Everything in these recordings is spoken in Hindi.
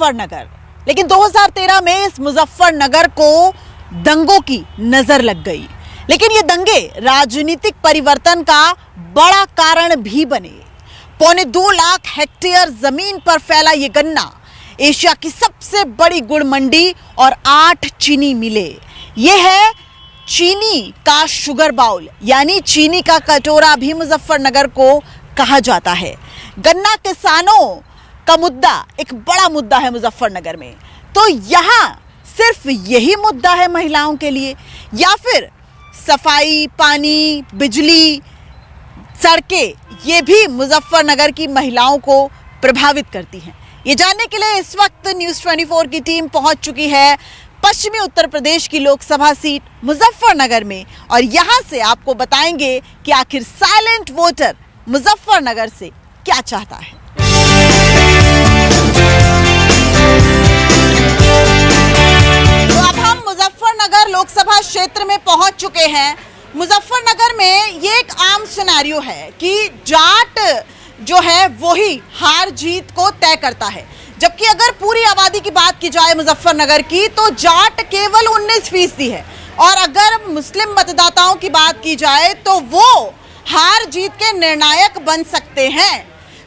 मुजफ्फरनगर। लेकिन 2013 में इस मुजफ्फरनगर को दंगों की नजर लग गई। लेकिन ये दंगे राजनीतिक परिवर्तन का बड़ा कारण भी बने। 2.25 लाख हेक्टेयर जमीन पर फैला ये गन्ना एशिया की सबसे बड़ी गुड़ मंडी और 8 चीनी मिले। ये है चीनी का शुगर बाउल, यानी चीनी का कटोरा भी मुजफ्फरनगर को कहा जाता है। गन्ना किसानों का मुद्दा एक बड़ा मुद्दा है मुजफ्फरनगर में। तो यहाँ सिर्फ यही मुद्दा है महिलाओं के लिए, या फिर सफाई, पानी, बिजली, सड़कें, ये भी मुजफ्फरनगर की महिलाओं को प्रभावित करती हैं? ये जानने के लिए इस वक्त न्यूज़ 24 की टीम पहुंच चुकी है पश्चिमी उत्तर प्रदेश की लोकसभा सीट मुजफ्फरनगर में, और यहां से आपको बताएंगे कि आखिर साइलेंट वोटर मुजफ्फरनगर से क्या चाहता है। तो अब हम मुजफ्फरनगर लोकसभा क्षेत्र में पहुंच चुके हैं। मुजफ्फरनगर में ये एक आम सिनेरियो है कि जाट जो है वही हार जीत को तय करता है, जबकि अगर पूरी आबादी की बात की जाए मुजफ्फरनगर की तो जाट केवल 19% है, और अगर मुस्लिम मतदाताओं की बात की जाए तो वो हार जीत के निर्णायक बन सकते हैं।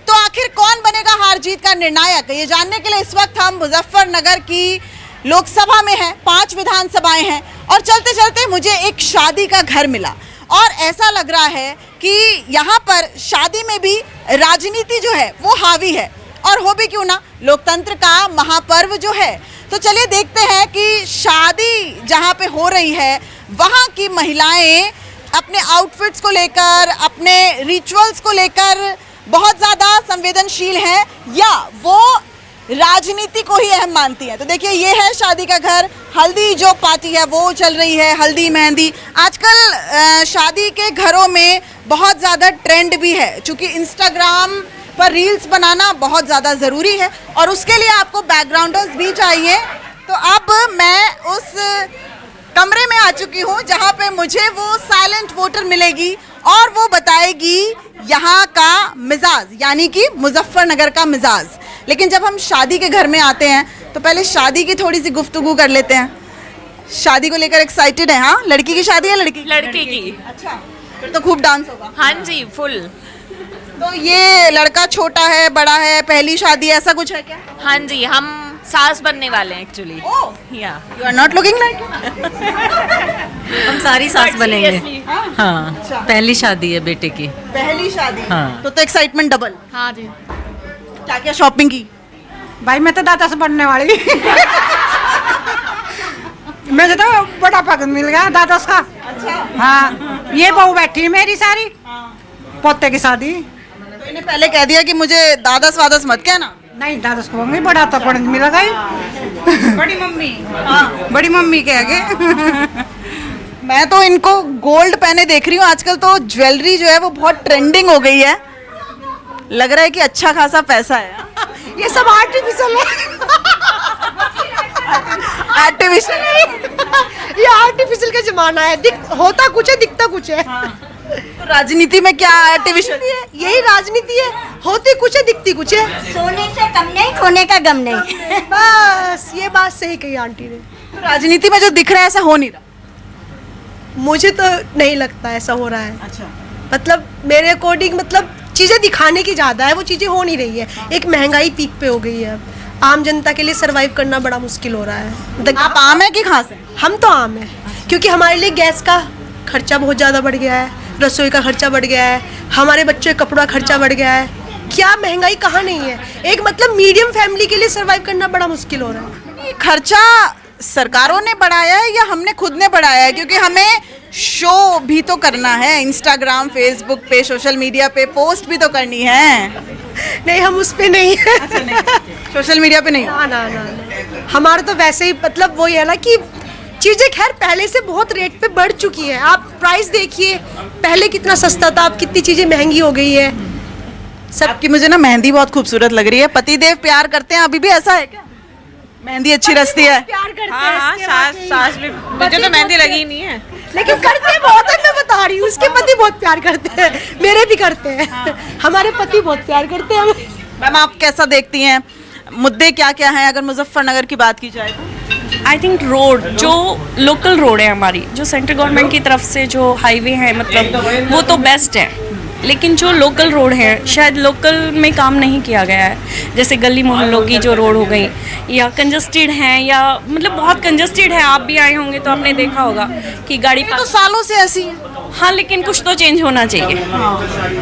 तो आखिर कौन बनेगा हार जीत का निर्णायक, ये जानने के लिए इस वक्त हम मुजफ्फरनगर की लोकसभा में हैं। 5 विधानसभाएं हैं और चलते चलते मुझे एक शादी का घर मिला, और ऐसा लग रहा है कि यहाँ पर शादी में भी राजनीति जो है वो हावी है, और हो भी क्यों ना, लोकतंत्र का महापर्व जो है। तो चलिए देखते हैं कि शादी जहाँ पे हो रही है वहाँ की महिलाएं अपने आउटफिट्स को लेकर, अपने रिचुअल्स को लेकर बहुत ज़्यादा संवेदनशील हैं, या वो राजनीति को ही अहम मानती है। तो देखिए ये है शादी का घर, हल्दी जो पार्टी है वो चल रही है, हल्दी मेहंदी। आजकल शादी के घरों में बहुत ज़्यादा ट्रेंड भी है, क्योंकि इंस्टाग्राम पर रील्स बनाना बहुत ज़्यादा ज़रूरी है और उसके लिए आपको बैकग्राउंडर्स भी चाहिए। तो अब मैं उस कमरे में आ चुकी हूँ जहाँ पे मुझे वो साइलेंट वोटर मिलेगी और वो बताएगी यहाँ का मिजाज, यानी कि मुजफ्फरनगर का मिजाज। लेकिन जब हम शादी के घर में आते हैं तो पहले शादी की थोड़ी सी गुफ्तगू कर लेते हैं। शादी को लेकर एक्साइटेड है? हाँ, लड़की की शादी है? लड़की की। अच्छा, फिर तो खूब डांस होगा। हाँ जी, फुल। तो ये लड़का छोटा है, बड़ा है, पहली शादी, ऐसा कुछ है क्या? हाँ जी, हम सास बनने वाले हैं एक्चुअली। या you are not looking like. हम सारी सास बनेंगे। हाँ, अच्छा। पहली शादी है बेटे की। पहली शादी? हाँ। तो एक्साइटमेंट डबल। हाँ जी। क्या क्या शॉपिंग की? भाई मैं तो दादा से बनने वाली मुझे तो बड़ा पसंद मिल गया दादा का। अच्छा। हाँ, ये बहू बैठी है मेरी सारी। पोते की शादी। तो इन्हें पहले कह दिया कि मुझे दादस वादस मत कहना। नहीं, दादा को होंगे, बड़ा तो पढ़ मिला गई। बड़ी मम्मी। हाँ, बड़ी मम्मी के आगे। मैं तो इनको गोल्ड पहने देख रही हूँ आजकल, तो ज्वेलरी जो है वो बहुत ट्रेंडिंग हो गई है। लग रहा है कि अच्छा खासा पैसा है। ये सब आर्टिफिशियल है। आर्टिफिशियल ये आर्टिफिशियल का जमाना है। होता कुछ है, दिखता कुछ है। तो राजनीति में क्या आर्टिफिशियल है? यही राजनीति है, होती कुछ है, दिखती कुछ है। सोने से कम नहीं, खोने का गम नहीं। बस ये बात सही कही आंटी ने। तो राजनीति में जो दिख रहा है ऐसा हो नहीं रहा। मुझे तो नहीं लगता ऐसा हो रहा है। अच्छा। मतलब मेरे अकॉर्डिंग, मतलब चीजें दिखाने की ज्यादा है, वो चीजें हो नहीं रही है। एक महंगाई पीक पे हो गई है, अब आम जनता के लिए सरवाइव करना बड़ा मुश्किल हो रहा है। आप आम है कि खास है? हम तो आम है, क्योंकि हमारे लिए गैस का खर्चा बहुत ज्यादा बढ़ गया है, रसोई का खर्चा बढ़ गया है, हमारे बच्चों के कपड़ा खर्चा बढ़ गया है। क्या महंगाई कहाँ नहीं है? एक मतलब मीडियम फैमिली के लिए सरवाइव करना बड़ा मुश्किल हो रहा है। ये खर्चा सरकारों ने बढ़ाया है या हमने खुद ने बढ़ाया है? क्योंकि हमें शो भी तो करना है, इंस्टाग्राम, फेसबुक पे, सोशल मीडिया पे पोस्ट भी तो करनी है। नहीं, हम उस पे नहीं है। अच्छा, नहीं, सोशल मीडिया पे नहीं। ना, हमारा तो वैसे ही, मतलब वही है ना कि चीज़ें खैर पहले से बहुत रेट पे बढ़ चुकी है। आप प्राइस देखिए, पहले कितना सस्ता था, अब कितनी चीज़ें महंगी हो गई है। सबकी मुझे ना मेहंदी बहुत खूबसूरत लग रही है। पतिदेव प्यार करते हैं, अभी भी ऐसा है क्या? मेहंदी अच्छी रचती है? प्यार करते हाँ हैं। हाँ, सास भी। मुझे तो मेहंदी लगी नहीं है, लेकिन करते बहुत है। मैं बता रही हूँ, उसके पति बहुत प्यार करते हैं, मेरे भी करते हैं। हमारे पति बहुत प्यार करते हैं। मैम, आप कैसा देखती हैं मुद्दे क्या क्या हैं अगर मुजफ्फरनगर की बात की जाए तो? आई थिंक रोड जो लोकल रोड है हमारी, जो सेंट्रल गवर्नमेंट की तरफ से जो हाईवे है, मतलब वो तो बेस्ट है, लेकिन जो लोकल रोड है शायद लोकल में काम नहीं किया गया है। जैसे गली मोहल्लों की जो रोड हो गई या कंजस्टेड हैं, या मतलब बहुत कंजस्टेड है। आप भी आए होंगे तो आपने देखा होगा कि गाड़ी ये तो सालों से ऐसी है। हाँ, लेकिन कुछ तो चेंज होना चाहिए,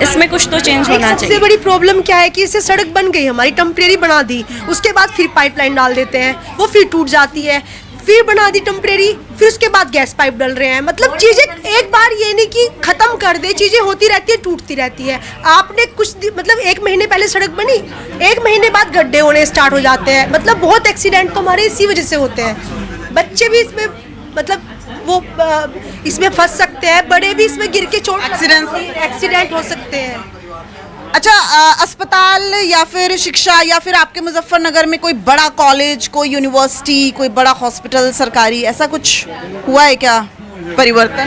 इसमें कुछ तो चेंज होना सबसे चाहिए। बड़ी प्रॉब्लम क्या है कि इससे सड़क बन गई हमारी, टेम्परेरी बना दी, उसके बाद फिर पाइपलाइन डाल देते हैं, वो फिर टूट जाती है, फिर बना दी टेम्परेरी, फिर उसके बाद गैस पाइप डल रहे हैं। मतलब चीजें एक बार ये नहीं कि खत्म कर दे, चीजें होती रहती है, टूटती रहती है। आपने मतलब 1 महीने पहले सड़क बनी, 1 महीने बाद गड्ढे होने स्टार्ट हो जाते हैं। मतलब बहुत एक्सीडेंट तो हमारे इसी वजह से होते हैं। बच्चे भी इसमें मतलब वो इसमें फंस सकते हैं, बड़े भी इसमें गिर के चोट एक्सीडेंट हो सकते हैं। अच्छा, अस्पताल या फिर शिक्षा या फिर आपके मुजफ्फरनगर में कोई बड़ा कॉलेज, कोई यूनिवर्सिटी, कोई बड़ा हॉस्पिटल सरकारी, ऐसा कुछ हुआ है क्या परिवर्तन?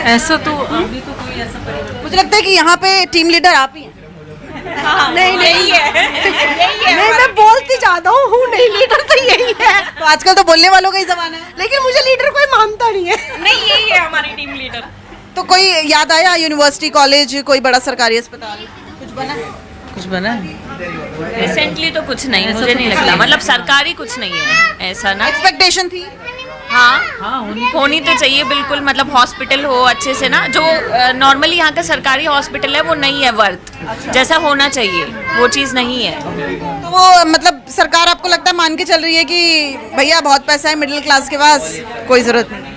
ऐसा तो अभी तो कोई ऐसा परिवर्तन मुझे लगता है कि यहाँ पे टीम लीडर आप ही हैं। नहीं नहीं, मैं बोलती ज्यादा हूँ, नहीं लीडर तो यही है। तो आजकल तो बोलने वालों का ही जमाना है। लेकिन मुझे लीडर कोई मानता नहीं है। नहीं, यही है हमारी टीम लीडर। तो कोई याद आया यूनिवर्सिटी, कॉलेज, कोई बड़ा सरकारी अस्पताल कुछ बना है? कुछ बना है? रिसेंटली तो कुछ नहीं, मुझे नहीं लगता, मतलब सरकारी कुछ नहीं है ऐसा ना। एक्सपेक्टेशन थी। हाँ, होनी तो चाहिए बिल्कुल, मतलब हॉस्पिटल हो अच्छे से ना, जो नॉर्मली यहाँ का सरकारी हॉस्पिटल है वो नहीं है वर्थ जैसा होना चाहिए, वो चीज़ नहीं है। तो वो मतलब सरकार आपको लगता है मान के चल रही है कि भैया बहुत पैसा है मिडिल क्लास के पास, कोई ज़रूरत नहीं।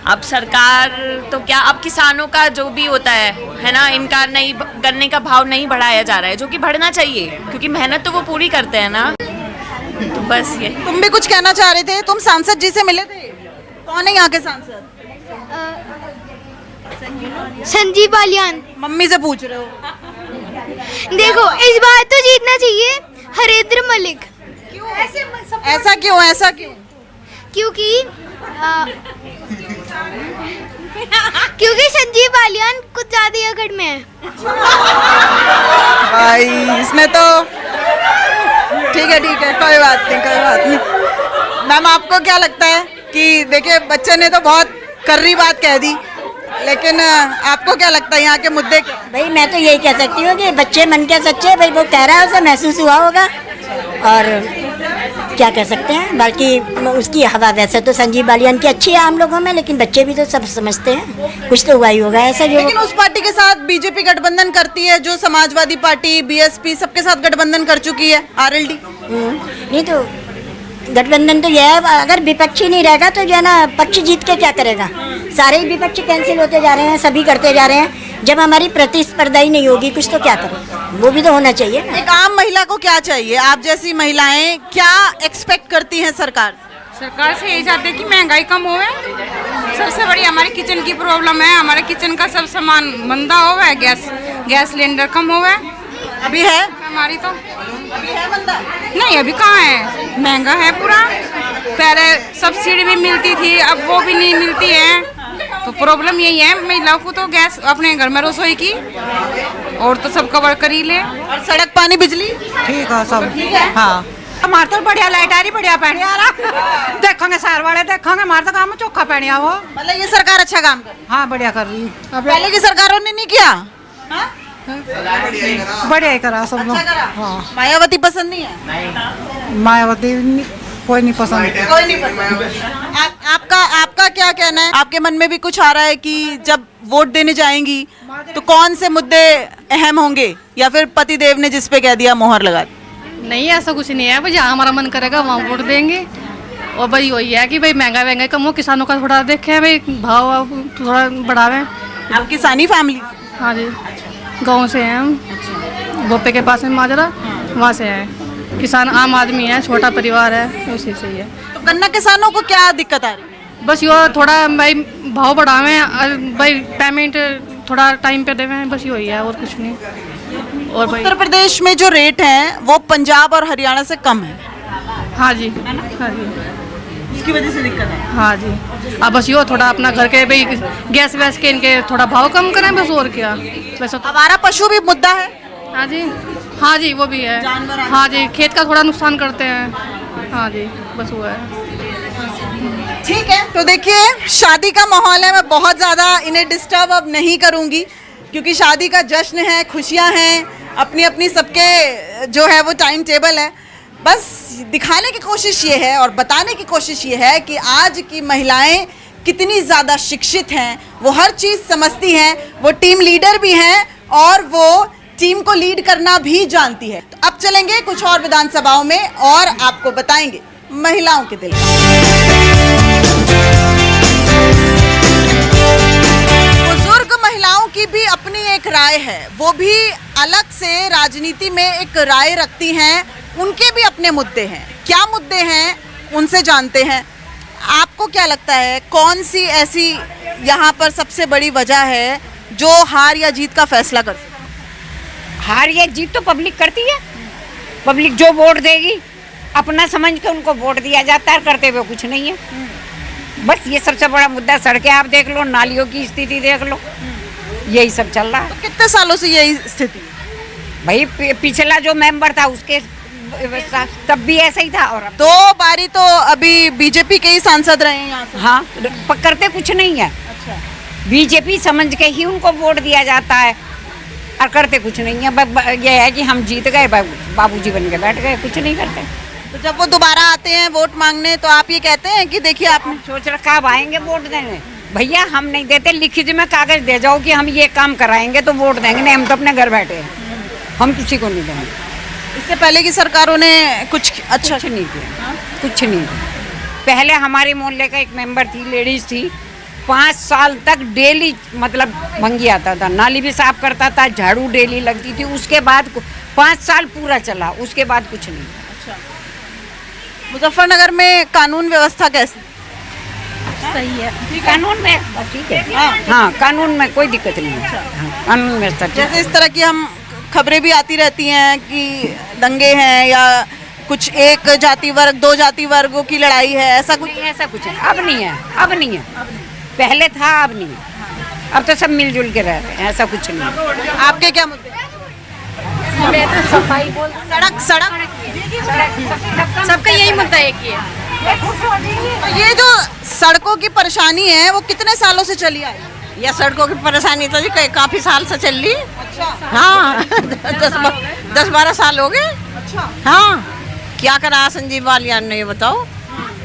अब सरकार तो क्या, अब किसानों का जो भी होता है ना, इनका नहीं, गन्ने का भाव नहीं बढ़ाया जा रहा है, जो कि बढ़ना चाहिए क्योंकि मेहनत तो वो पूरी करते हैं ना। तो बस ये। तुम भी कुछ कहना चाह रहे थे, तुम सांसद जी से मिले थे? कौन है यहाँ के सांसद? संजीव बालियान। मम्मी से पूछ रहे हो? देखो इस बार तो जीतना चाहिए हरेंद्र मलिक। ऐसा क्यों, ऐसा क्यों? क्योंकि क्योंकि संजीव बालियान कुछ ज्यादा ही अकड़ में है। भाई इसमें तो ठीक है, कोई बात नहीं। मैम आपको क्या लगता है कि देखिए बच्चे ने तो बहुत कर्री बात कह दी, लेकिन आपको क्या लगता है यहाँ के मुद्दे क्या? भाई मैं तो यही कह सकती हूँ कि बच्चे मन के सच्चे, भाई वो कह रहा है, उसे महसूस हुआ होगा और क्या कह सकते हैं। बाकी उसकी हवा वैसे तो संजीव बालियान की अच्छी है आम लोगों में, लेकिन बच्चे भी तो सब समझते हैं, कुछ तो हुआ ही होगा ऐसा जो। लेकिन उस पार्टी के साथ बीजेपी गठबंधन करती है, जो समाजवादी पार्टी, बीएसपी सबके साथ गठबंधन कर चुकी है, आरएलडी। नहीं तो गठबंधन तो यह है, अगर विपक्षी नहीं रहेगा तो जो है ना पक्ष जीत के क्या करेगा। सारे ही विपक्ष कैंसिल होते जा रहे हैं, सभी करते जा रहे हैं। जब हमारी प्रतिस्पर्धा ही नहीं होगी कुछ तो क्या करें, वो भी तो होना चाहिए ना। एक आम महिला को क्या चाहिए? आप जैसी महिलाएं क्या एक्सपेक्ट करती हैं सरकार? सरकार से यही चाहते हैं कि महंगाई कम होवे। सबसे बड़ी हमारी किचन की प्रॉब्लम है, हमारे किचन का सब सामान मंदा होवे, गैस सिलेंडर कम होवे। अभी है हमारी तो नहीं, अभी कहाँ है, महंगा है पूरा। पहले सब्सिडी भी मिलती थी, अब वो भी नहीं मिलती है। तो प्रॉब्लम यही है महिलाओं को, तो गैस अपने घर में रसोई की और तो सब कवर कर ही ले। और सड़क, पानी, बिजली ठीक है सब। हाँ हमारे तो बढ़िया लाइट आ रही, बढ़िया पैनी आ रहा। देखोगे शहर वाले देखेंगे, हमारे तो काम में चोखा पैनी आ वो। मतलब ये सरकार अच्छा काम कर रही है। हाँ बढ़िया कर रही है। पहले की सरकारों ने नहीं किया? बढ़िया ही करा सब लोग। अच्छा करा। हाँ मायावती पसंद नहीं है? मायावती कोई नहीं पसंद। कोई नहीं पसंद। आपका क्या कहना है? आपके मन में भी कुछ आ रहा है कि जब वोट देने जाएंगी तो कौन से मुद्दे अहम होंगे, या फिर पतिदेव ने जिस पे कह दिया मोहर लगा दी? नहीं, ऐसा कुछ नहीं है भाई, जहाँ हमारा मन करेगा वहाँ वोट देंगे। और भाई वही है कि भाई महंगाई कम हो, किसानों का थोड़ा देखें भाई, भाव थोड़ा बढ़ावें। आप किसानी फैमिली? हाँ जी, गाँव से हैं हम, भोपे के पास में माजरा, वहाँ से हैं। किसान आम आदमी है, छोटा परिवार है, उसी से ही है। तो गन्ना किसानों को क्या दिक्कत आ रही है? बस यो थोड़ा भाई भाव बढ़ावें, भाई पेमेंट थोड़ा टाइम पे देवें, बस यही है और कुछ नहीं। और भाई उत्तर प्रदेश में जो रेट हैं वो पंजाब और हरियाणा से कम है। हाँ जी, हाँ जी, उसकी वजह से दिक्कत है। हाँ जी। अब बस यो थोड़ा अपना घर के भाई गैस वैस के इनके थोड़ा भाव कम करें, बस और क्या। वैसे तो आवारा पशु भी मुद्दा है। हाँ जी, हाँ जी वो भी है। जानवर आते हाँ जी, खेत का थोड़ा नुकसान करते हैं। हाँ जी, बस वो है। ठीक है, तो देखिए शादी का माहौल है, मैं बहुत ज़्यादा इन्हें डिस्टर्ब अब नहीं करूँगी क्योंकि शादी का जश्न है, खुशियाँ हैं, अपनी अपनी सबके जो है वो टाइम टेबल है। बस दिखाने की कोशिश ये है और बताने की कोशिश ये है कि आज की महिलाएं कितनी ज़्यादा शिक्षित हैं, वो हर चीज़ समझती हैं, वो टीम लीडर भी हैं और वो टीम को लीड करना भी जानती है। तो अब चलेंगे कुछ और विधानसभाओं में और आपको बताएंगे महिलाओं के दिल का। बुजुर्ग महिलाओं की भी अपनी एक राय है, वो भी अलग से राजनीति में एक राय रखती हैं, उनके भी अपने मुद्दे हैं। क्या मुद्दे हैं उनसे जानते हैं। आपको क्या लगता है कौन सी ऐसी यहाँ पर सबसे बड़ी वजह है जो हार या जीत का फैसला कर सकती है? हार या जीत तो पब्लिक करती है। पब्लिक जो वोट देगी अपना समझ के उनको वोट दिया जाता है, करते हुए कुछ नहीं है। बस ये सबसे बड़ा मुद्दा। सड़कें आप देख लो, नालियों की स्थिति देख लो, यही सब चल रहा है। तो कितने सालों से यही स्थिति है? भाई पिछला जो मेंबर था उसके तब भी ऐसा ही था। और अब 2 बारी तो अभी बीजेपी के ही सांसद रहे हैं यहाँ से। हाँ, करते कुछ नहीं है। अच्छा, बीजेपी समझ के ही उनको वोट दिया जाता है और करते कुछ नहीं है। ये है कि हम जीत गए, बाबूजी बन के बैठ गए, कुछ नहीं करते। तो जब वो दोबारा आते हैं वोट मांगने तो आप ये कहते हैं कि देखिए आपने सोच रखा अब आएंगे वोट देने। भैया हम नहीं देते, लिखित में कागज दे जाओ कि हम ये काम कराएंगे तो वोट देंगे। नहीं, हम तो अपने घर बैठे हैं, हम किसी को नहीं देंगे। इससे पहले की सरकारों ने कुछ अच्छा कुछ नहीं किया, कुछ नहीं किया। पहले हमारे मोहल्ले का एक मेंबर थी, लेडीज थी, 5 साल तक डेली मतलब भंगी आता था, नाली भी साफ करता था, झाड़ू डेली लगती थी। उसके बाद 5 साल पूरा चला, उसके बाद कुछ नहीं। मुजफ्फरनगर में कानून व्यवस्था कैसी? सही है। कानून में ठीक है। हाँ, कानून में कोई दिक्कत नहीं है। हाँ, कानून में सब जैसे इस तरह की हम खबरें भी आती रहती हैं कि दंगे हैं या कुछ एक जाति वर्ग 2 जाति वर्गों की लड़ाई है, ऐसा कुछ? नहीं, ऐसा कुछ है। अब नहीं है, अब नहीं है। पहले था, अब नहीं है। अब तो सब मिलजुल के रह रहे हैं, ऐसा कुछ नहीं है। आपके क्या मुद्दे? सड़क सड़क सबका यही मुद्दा है कि तो ये जो सड़कों की परेशानी है वो कितने सालों से चली आई? यह सड़कों की परेशानी तो जी काफी साल से चल रही। अच्छा, हाँ 10-12 साल हो गए। अच्छा, हाँ, क्या करा संजीव बालियान ने, ये बताओ।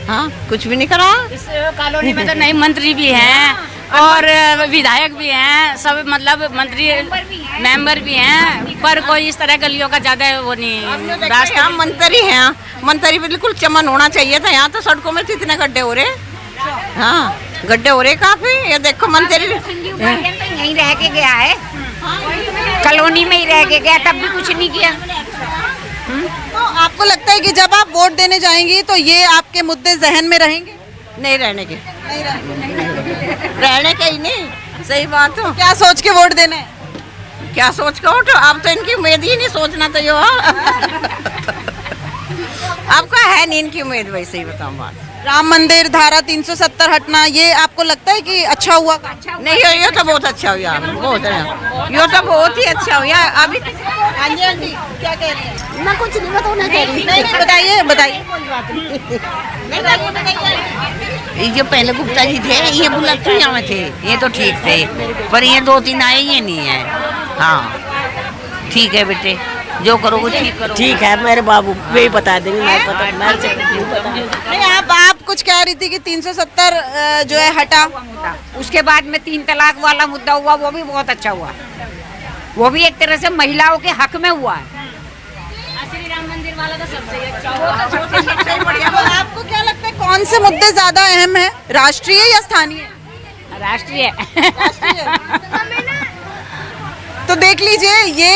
हाँ, कुछ भी नहीं करा। इस कॉलोनी में तो नए मंत्री भी हैं और विधायक भी हैं, सब मतलब मंत्री मेंबर भी हैं, पर कोई इस तरह गलियों का ज्यादा वो नहीं। राष्ट्र हम मंत्री हैं, मंत्री बिल्कुल चमन होना चाहिए था। यहाँ तो सड़कों में इतने गड्ढे हो रहे। हाँ, गड्ढे हो रहे काफी। ये देखो मंत्री यहीं रह के गया है, कॉलोनी में ही रह के गया, तब भी कुछ नहीं किया। तो आपको लगता है कि जब आप वोट देने जाएंगी तो ये आपके मुद्दे जहन में रहेंगे? नहीं रहने के, रहने के ही नहीं। सही बात हो। क्या सोच के वोट देने? क्या सोच के वोट? अब तो इनकी उम्मीद ही नहीं, सोचना तो यो आपका है नहीं इनकी उम्मीद। वैसे ही बताऊँ बात, राम मंदिर धारा 370 हटना, ये आपको लगता है कि अच्छा हुआ? नहीं, ये तो बहुत अच्छा हुआ, बहुत अच्छा। ये तो बहुत ही अच्छा हुआ। अभी हाँ जी आंटी, क्या कह रही हैं? मैं कुछ नहीं बताऊँ, कह रही। नहीं, बताइए बताइए। ये जो पहले गुप्ता जी थे, ये बुलंदिया में थे, ये तो ठीक थे, पर ये 2-3 आए ये नहीं है। हाँ ठीक है बेटे, जो करोगे ठीक करो। ठीक है मेरे बाबू, वे बता देंगे। मैं पता मेरे से कुछ नहीं पता। नहीं, आप कुछ कह रही थी कि 370 जो है हटा। उसके बाद में 3 तलाक वाला मुद्दा हुआ, वो भी बहुत अच्छा हुआ। वो भी एक तरह से महिलाओं के हक में हुआ है। श्री राम मंदिर वाला तो सबसे अच्छा हुआ। तो आपको क्या लगता है कौन से मुद्दे ज्यादा अहम है, राष्ट्रीय या स्थानीय? राष्ट्रीय। तो देख लीजिए, ये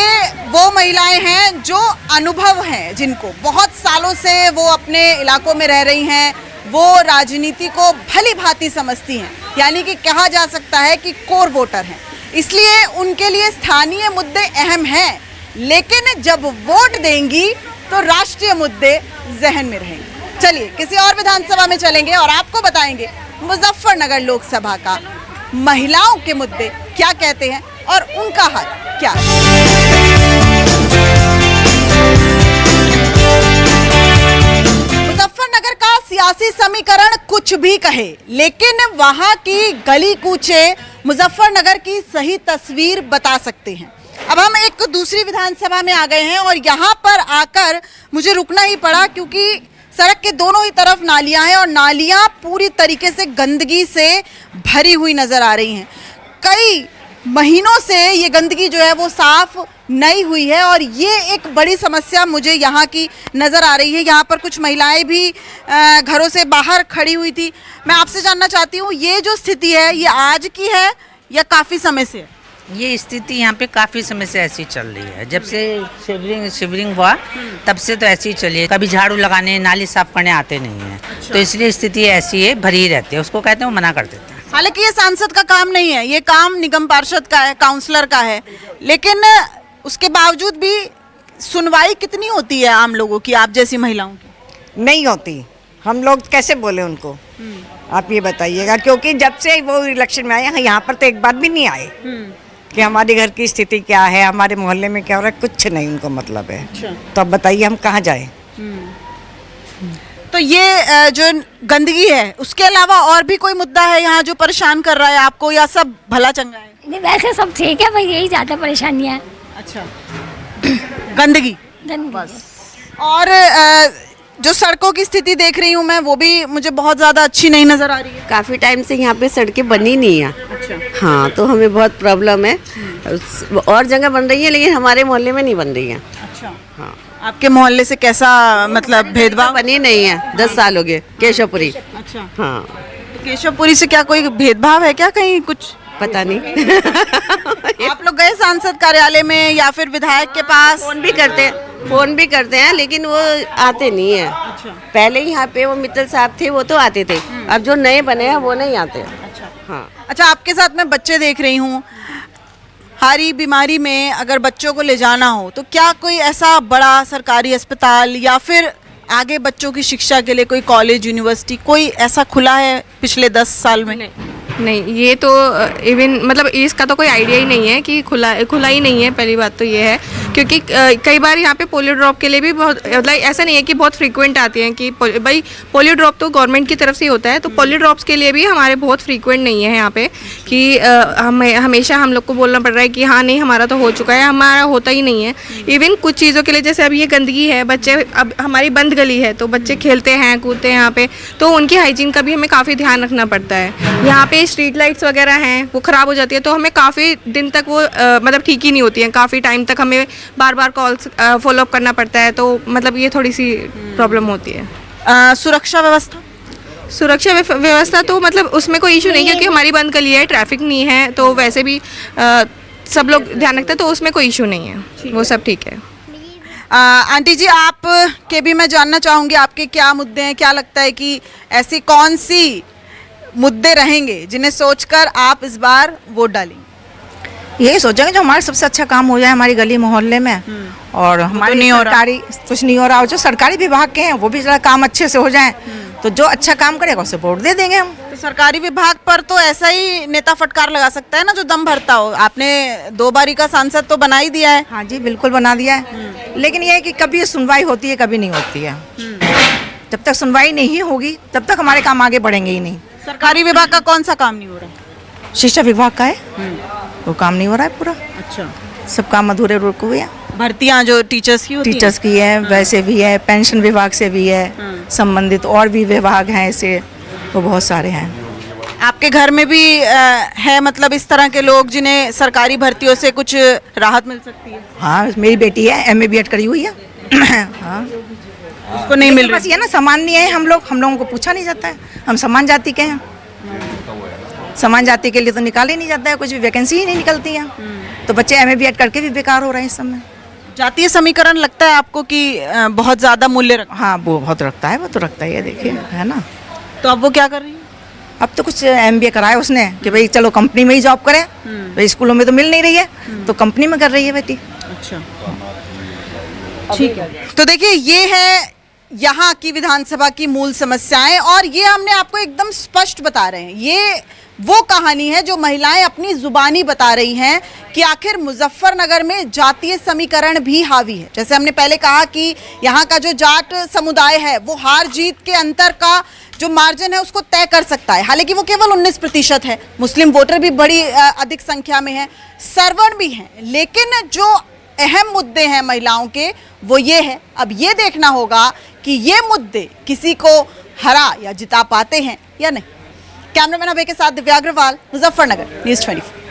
वो महिलाएं हैं जो अनुभव हैं, जिनको बहुत सालों से वो अपने इलाकों में रह रही हैं, वो राजनीति को भली भांति समझती हैं, यानी कि कहा जा सकता है कि कोर वोटर हैं। इसलिए उनके लिए स्थानीय मुद्दे अहम हैं, लेकिन जब वोट देंगी तो राष्ट्रीय मुद्दे जहन में रहेंगे। चलिए किसी और विधानसभा में चलेंगे और आपको बताएंगे मुजफ्फरनगर लोकसभा का महिलाओं के मुद्दे क्या कहते हैं और उनका हाल क्या है। सियासी समीकरण कुछ भी कहे, लेकिन वहां की गली कूचे मुजफ्फरनगर की सही तस्वीर बता सकते हैं। अब हम एक दूसरी विधानसभा में आ गए हैं और यहाँ पर आकर मुझे रुकना ही पड़ा क्योंकि सड़क के दोनों ही तरफ नालियां हैं और नालियां पूरी तरीके से गंदगी से भरी हुई नजर आ रही हैं। कई महीनों से ये गंदगी जो है वो साफ नहीं हुई है और ये एक बड़ी समस्या मुझे यहाँ की नज़र आ रही है। यहाँ पर कुछ महिलाएं भी घरों से बाहर खड़ी हुई थी। मैं आपसे जानना चाहती हूँ, ये जो स्थिति है ये आज की है या काफ़ी समय से है? ये स्थिति यहाँ पे काफ़ी समय से ऐसी चल रही है। जब से शिवरिंग हुआ तब से तो ऐसी ही चली है। कभी झाड़ू लगाने नाली साफ करने आते नहीं है। तो इसलिए स्थिति ऐसी है, भरी रहती है। उसको कहते हैं वो मना कर देते हैं। हालांकि ये सांसद का काम नहीं है, ये काम निगम पार्षद का है, काउंसलर का है, लेकिन उसके बावजूद भी सुनवाई कितनी होती है आम लोगों की, आप जैसी महिलाओं की? नहीं होती। हम लोग कैसे बोले उनको, आप ये बताइएगा। क्योंकि जब से वो इलेक्शन में आए यहाँ पर तो एक बार भी नहीं आए कि हमारे घर की स्थिति क्या है, हमारे मोहल्ले में क्या हो रहा है, कुछ नहीं उनको मतलब है। तो अब बताइए हम कहाँ जाए। तो ये जो गंदगी है उसके अलावा और भी कोई मुद्दा है यहाँ जो परेशान कर रहा है आपको, या सब भला चंगा है? नहीं, वैसे सब ठीक है भाई, यही ज़्यादा परेशानियाँ है। अच्छा, गंदगी। और जो सड़कों की स्थिति देख रही हूँ मैं, वो भी मुझे बहुत ज़्यादा अच्छी नहीं नज़र आ रही है। काफ़ी टाइम से यहाँ पे सड़कें बनी नहीं है। अच्छा। हाँ, तो हमें बहुत प्रॉब्लम है। और जगह बन रही है लेकिन हमारे मोहल्ले में नहीं बन रही है। अच्छा। हाँ, आपके मोहल्ले से कैसा मतलब भेदभाव? बनी नहीं है, 10 साल हो गए। केशवपुरी। अच्छा। हाँ, तो केशवपुरी से क्या कोई भेदभाव है क्या कहीं? कुछ पता नहीं। आप लोग गए सांसद कार्यालय में या फिर विधायक के पास? फोन भी करते हैं लेकिन वो आते नहीं है। अच्छा। पहले यहाँ पे वो मित्तल साहब थे, वो तो आते थे। अब जो नए बने हैं वो नहीं आते। अच्छा। हाँ। अच्छा, आपके साथ मैं बच्चे देख रही हूँ। हारी बीमारी में अगर बच्चों को ले जाना हो तो क्या कोई ऐसा बड़ा सरकारी अस्पताल या फिर आगे बच्चों की शिक्षा के लिए कोई कॉलेज यूनिवर्सिटी कोई ऐसा खुला है पिछले 10 साल में? नहीं, ये तो इवन मतलब इसका तो कोई आइडिया ही नहीं है कि खुला ही नहीं है। पहली बात तो ये है क्योंकि कई बार यहाँ पे पोलियो ड्रॉप के लिए भी बहुत मतलब ऐसा नहीं है कि बहुत फ्रीक्वेंट आती हैं कि भाई पोलियो ड्रॉप तो गवर्नमेंट की तरफ से ही होता है, तो पोलियो ड्रॉप्स के लिए भी हमारे बहुत फ्रीक्वेंट नहीं है यहाँ पे कि हमें हमेशा हम लोग को बोलना पड़ रहा है कि हाँ नहीं हमारा तो हो चुका है, हमारा होता ही नहीं है। इवन कुछ चीज़ों के लिए जैसे अब ये गंदगी है, बच्चे अब हमारी बंद गली है तो बच्चे खेलते हैं कूदते हैं यहाँ पे, तो उनकी हाइजीन का भी हमें काफ़ी ध्यान रखना पड़ता है। यहाँ पे स्ट्रीट लाइट्स वगैरह हैं वो ख़राब हो जाती है तो हमें काफ़ी दिन तक वो मतलब ठीक ही नहीं होती हैं, काफ़ी टाइम तक हमें बार बार कॉल्स फॉलोअप करना पड़ता है, तो मतलब ये थोड़ी सी प्रॉब्लम होती है। सुरक्षा व्यवस्था तो मतलब उसमें कोई इशू नहीं है क्योंकि हमारी बंद गली है, ट्रैफिक नहीं है, तो वैसे भी सब लोग ध्यान रखते हैं तो उसमें कोई इशू नहीं है, वो सब ठीक है। आंटी जी, आप के भी मैं जानना चाहूँगी आपके क्या मुद्दे हैं, क्या लगता है कि ऐसी कौन सी मुद्दे रहेंगे जिन्हें सोचकर आप इस बार वोट डालेंगे? यही सोचेंगे जो हमारे सबसे अच्छा काम हो जाए हमारी गली मोहल्ले में, और हमारे नहीं हो रहा। सरकारी कुछ नहीं हो रहा, और जो सरकारी विभाग के हैं वो भी जरा काम अच्छे से हो जाए, तो जो अच्छा काम करेगा उसे वोट दे देंगे हम। तो सरकारी विभाग पर तो ऐसा ही नेता फटकार लगा सकता है ना जो दम भरता हो। आपने 2 बारी का सांसद तो बना ही दिया है। हाँ जी, बिल्कुल बना दिया है, लेकिन ये है कि कभी सुनवाई होती है कभी नहीं होती है। जब तक सुनवाई नहीं होगी तब तक हमारे काम आगे बढ़ेंगे ही नहीं। सरकारी विभाग का कौन सा काम नहीं हो रहा? शिक्षा विभाग का है, वो काम नहीं हो रहा है पूरा। अच्छा। सब काम अधूरे रुक हुए हैं। भर्तियां जो टीचर्स की होती हैं? टीचर्स की है, वैसे भी है, पेंशन विभाग से भी है, संबंधित और भी विभाग हैं ऐसे, वो बहुत सारे हैं। आपके घर में भी है मतलब इस तरह के लोग जिन्हें सरकारी भर्तियों से कुछ राहत मिल सकती है? हाँ, मेरी बेटी है, MA BEd करी हुई है। हाँ, उसको नहीं मिल रही। बस ये ना समान नहीं है, हम लोगों को पूछा नहीं जाता है, हम समान जाति के हैं। समान जाति के लिए तो निकाल ही नहीं जाता है, कुछ भी वैकेंसी ही नहीं निकलती है, तो बच्चे MA BEd करके भी बेकार हो रहे हैं इस समय। जातीय समीकरण लगता है आपको कि बहुत ज्यादा मूल्य रखता है? हाँ, वो बहुत रखता है, वो तो रखता ही है, देखिए है ना। तो अब वो क्या कर रही है? अब तो कुछ MBA कराया उसने कि भाई चलो कंपनी में ही जॉब करें, भाई स्कूलों में तो मिल नहीं रही है, तो कंपनी में कर रही है बेटी। अच्छा, ठीक है। तो देखिए यहाँ की विधानसभा की मूल समस्याएं, और ये हमने आपको एकदम स्पष्ट बता रहे हैं। ये वो कहानी है जो महिलाएं अपनी जुबानी बता रही हैं कि आखिर मुजफ्फरनगर में जातीय समीकरण भी हावी है। जैसे हमने पहले कहा कि यहाँ का जो जाट समुदाय है वो हार जीत के अंतर का जो मार्जिन है उसको तय कर सकता है, हालांकि वो केवल 19% है। मुस्लिम वोटर भी बड़ी अधिक संख्या में है, सवर्ण भी हैं, लेकिन जो अहम मुद्दे हैं महिलाओं के वो ये है। अब ये देखना होगा कि ये मुद्दे किसी को हरा या जिता पाते हैं या नहीं। कैमरामैन अभय के साथ दिव्या अग्रवाल, मुजफ्फरनगर, न्यूज़ 24।